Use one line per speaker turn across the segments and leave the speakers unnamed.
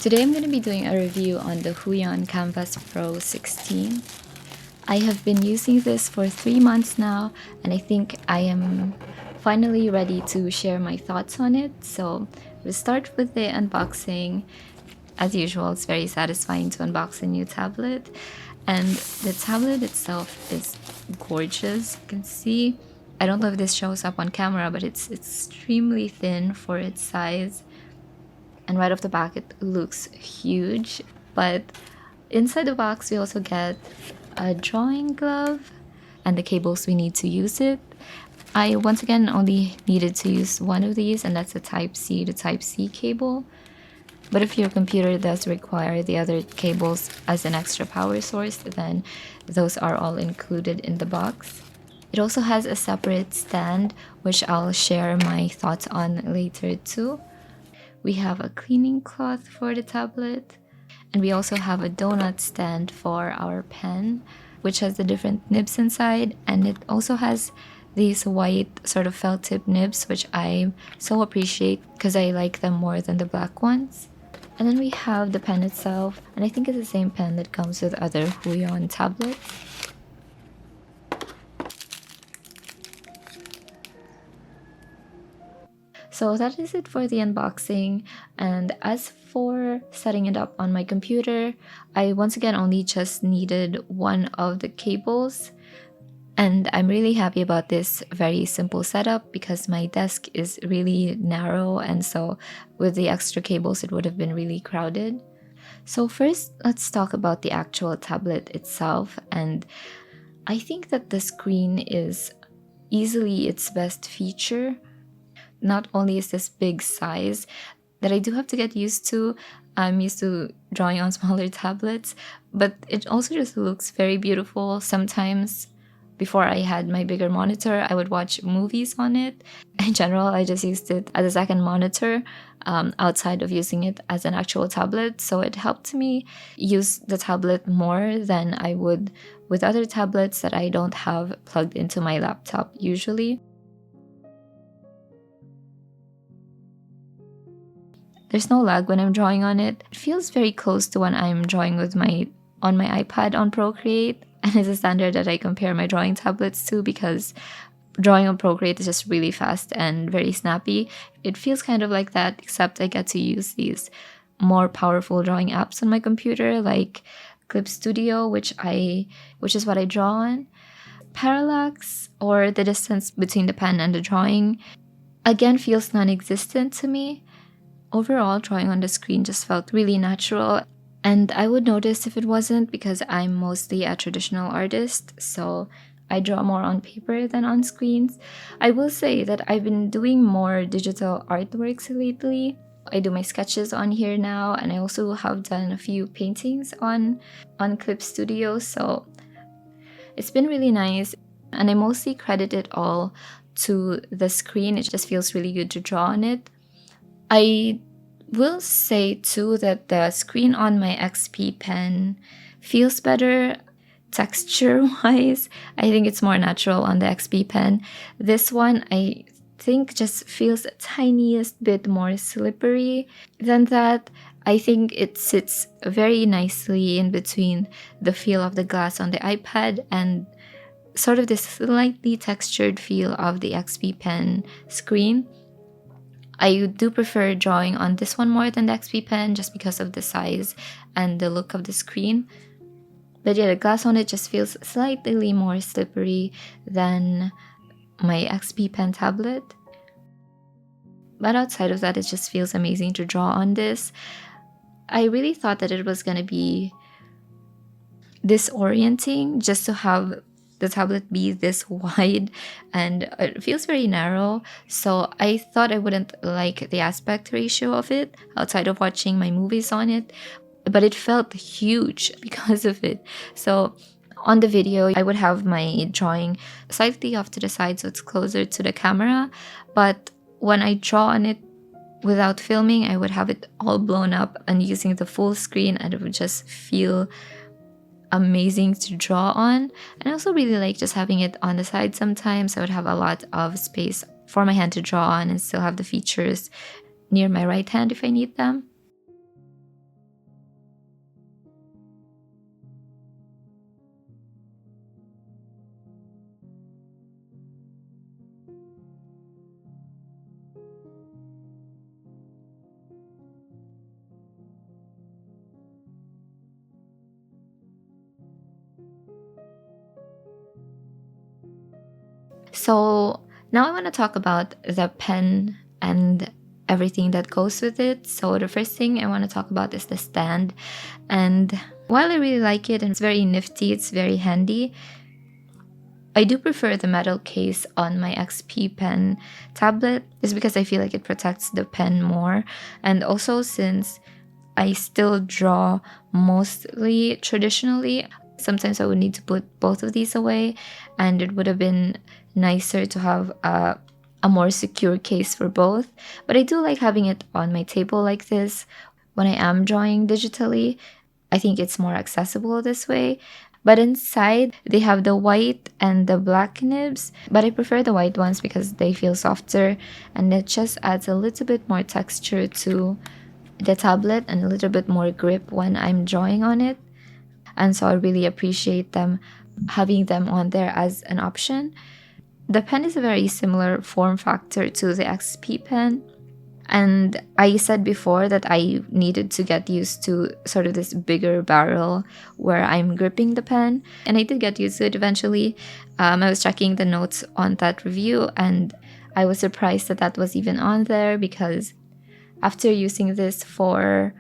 Today I'm going to be doing a review on the Huion Kamvas Pro 16. I have been using this for 3 months now, and I think I am finally ready to share my thoughts on it. So we'll start with the unboxing. As usual, it's very satisfying to unbox a new tablet, and the tablet itself is gorgeous. You can see, I don't know if this shows up on camera, but it's extremely thin for its size. And right off the back it looks huge, but inside the box we also get a drawing glove and the cables we need to use it. I once again only needed to use one of these, and that's a Type-C to Type-C cable. But if your computer does require the other cables as an extra power source, then those are all included in the box. It also has a separate stand, which I'll share my thoughts on later too. We have a cleaning cloth for the tablet, and we also have a donut stand for our pen, which has the different nibs inside, and it also has these white sort of felt tip nibs, which I so appreciate because I like them more than the black ones. And then we have the pen itself, and I think it's the same pen that comes with other Huion tablets. So that is it for the unboxing, and as for setting it up on my computer, I once again only just needed one of the cables, and I'm really happy about this very simple setup because my desk is really narrow, and so with the extra cables it would have been really crowded. So first, let's talk about the actual tablet itself, and I think that the screen is easily its best feature. Not only is this big size that I do have to get used to, I'm used to drawing on smaller tablets, but it also just looks very beautiful. Sometimes before I had my bigger monitor, I would watch movies on it. In general, I just used it as a second monitor outside of using it as an actual tablet. So it helped me use the tablet more than I would with other tablets that I don't have plugged into my laptop usually. There's no lag when I'm drawing on it. It feels very close to when I'm drawing with on my iPad on Procreate, and it's a standard that I compare my drawing tablets to because drawing on Procreate is just really fast and very snappy. It feels kind of like that, except I get to use these more powerful drawing apps on my computer like Clip Studio, which is what I draw on. Parallax, or the distance between the pen and the drawing, again feels non-existent to me. Overall, drawing on the screen just felt really natural, and I would notice if it wasn't because I'm mostly a traditional artist, so I draw more on paper than on screens. I will say that I've been doing more digital artworks lately. I do my sketches on here now, and I also have done a few paintings on Clip Studio, so it's been really nice, and I mostly credit it all to the screen. It just feels really good to draw on it. I will say too that the screen on my XP pen feels better texture-wise. I think it's more natural on the XP pen. This one I think just feels a tiniest bit more slippery than that. I think it sits very nicely in between the feel of the glass on the iPad and sort of this slightly textured feel of the XP pen screen. I do prefer drawing on this one more than the XP pen just because of the size and the look of the screen. But yeah, the glass on it just feels slightly more slippery than my XP pen tablet. But outside of that, it just feels amazing to draw on this. I really thought that it was going to be disorienting just to have the tablet be this wide, and it feels very narrow, so I thought I wouldn't like the aspect ratio of it outside of watching my movies on it, but it felt huge because of it. So on the video I would have my drawing slightly off to the side so it's closer to the camera, but when I draw on it without filming I would have it all blown up, and using the full screen and it would just feel amazing to draw on. And I also really like just having it on the side sometimes. I would have a lot of space for my hand to draw on and still have the features near my right hand if I need them. So now I want to talk about the pen and everything that goes with it. So the first thing I want to talk about is the stand. And while I really like it and it's very nifty, it's very handy, I do prefer the metal case on my XP pen tablet just because I feel like it protects the pen more. And also since I still draw mostly traditionally, sometimes I would need to put both of these away, and it would have been nicer to have a more secure case for both. But I do like having it on my table like this when I am drawing digitally. I think it's more accessible this way. But inside, they have the white and the black nibs, but I prefer the white ones because they feel softer and it just adds a little bit more texture to the tablet and a little bit more grip when I'm drawing on it. And so I really appreciate them having them on there as an option. The pen is a very similar form factor to the XP pen. And I said before that I needed to get used to sort of this bigger barrel where I'm gripping the pen. And I did get used to it eventually. I was checking the notes on that review and I was surprised that that was even on there because after using this for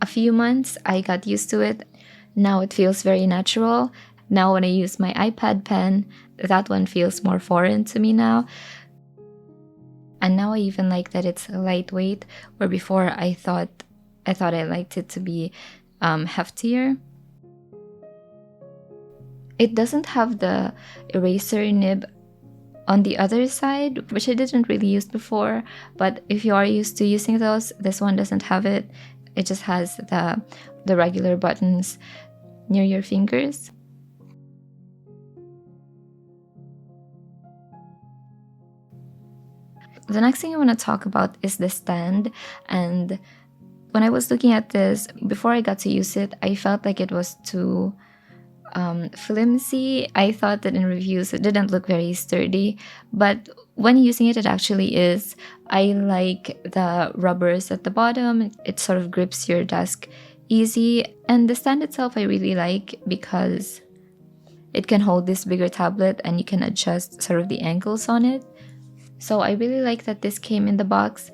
a few months, I got used to it. Now it feels very natural. Now when I use my iPad pen, that one feels more foreign to me now. And now I even like that it's lightweight, where before I thought I liked it to be heftier. It doesn't have the eraser nib on the other side, which I didn't really use before, but if you are used to using those, this one doesn't have it. It just has the regular buttons near your fingers. The next thing I want to talk about is the stand. And when I was looking at this, before I got to use it, I felt like it was too flimsy. I thought that in reviews it didn't look very sturdy, but when using it, it actually is. I like the rubbers at the bottom. It sort of grips your desk easy. And the stand itself I really like because it can hold this bigger tablet and you can adjust sort of the angles on it. So I really like that this came in the box.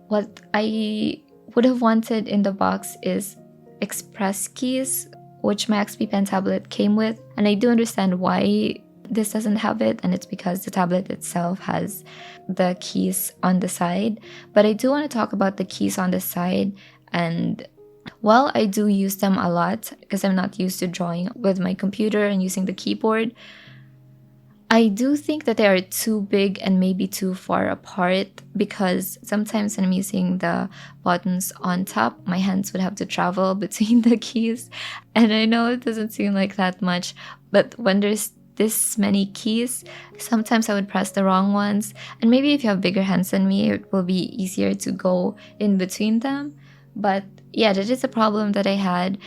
What I would have wanted in the box is express keys, which my XP Pen tablet came with. And I do understand why this doesn't have it, and it's because the tablet itself has the keys on the side. But I do want to talk about the keys on the side, and while I do use them a lot because I'm not used to drawing with my computer and using the keyboard, I do think that they are too big and maybe too far apart because sometimes when I'm using the buttons on top, my hands would have to travel between the keys. And I know it doesn't seem like that much, but when there's this many keys, sometimes I would press the wrong ones. And maybe if you have bigger hands than me, it will be easier to go in between them. But yeah, that is a problem that I had.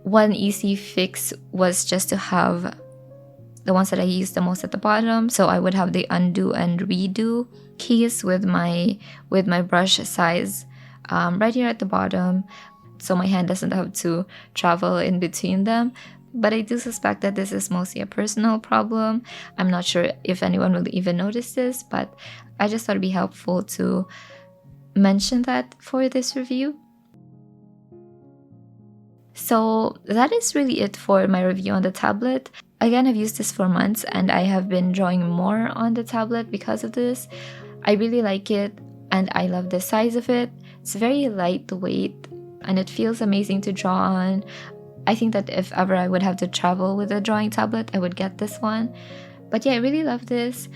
One easy fix was just to have the ones that I use the most at the bottom. So I would have the undo and redo keys with my brush size right here at the bottom, so my hand doesn't have to travel in between them. But I do suspect that this is mostly a personal problem. I'm not sure if anyone will even notice this, but I just thought it'd be helpful to mention that for this review. So that is really it for my review on the tablet. Again, I've used this for months and I have been drawing more on the tablet because of this. I really like it and I love the size of it. It's very lightweight and it feels amazing to draw on. I think that if ever I would have to travel with a drawing tablet, I would get this one. But yeah, I really love this.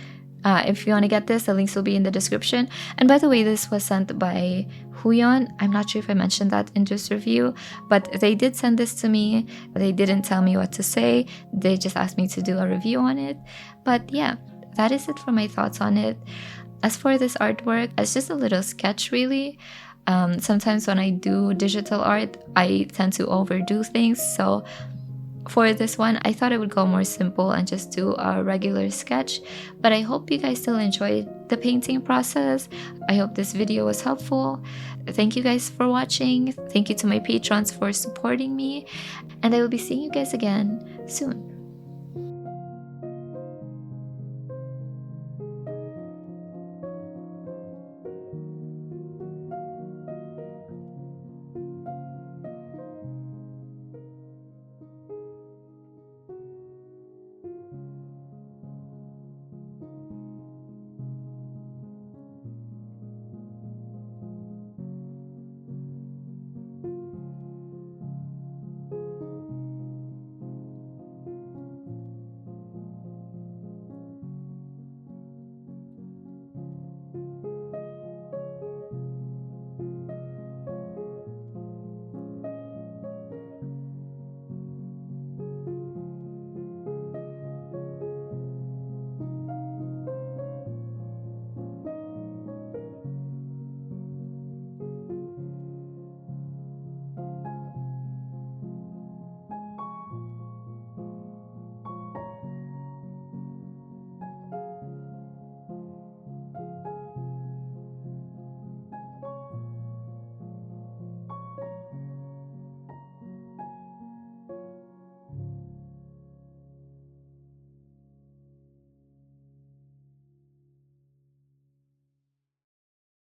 If you want to get this, the links will be in the description. And by the way, this was sent by Huion. I'm not sure if I mentioned that in this review, but they did send this to me. They didn't tell me what to say. They just asked me to do a review on it. But yeah, that is it for my thoughts on it. As for this artwork, it's just a little sketch really. Sometimes when I do digital art, I tend to overdo things. So for this one, I thought I would go more simple and just do a regular sketch. But I hope you guys still enjoyed the painting process. I hope this video was helpful. Thank you guys for watching. Thank you to my patrons for supporting me. And I will be seeing you guys again soon.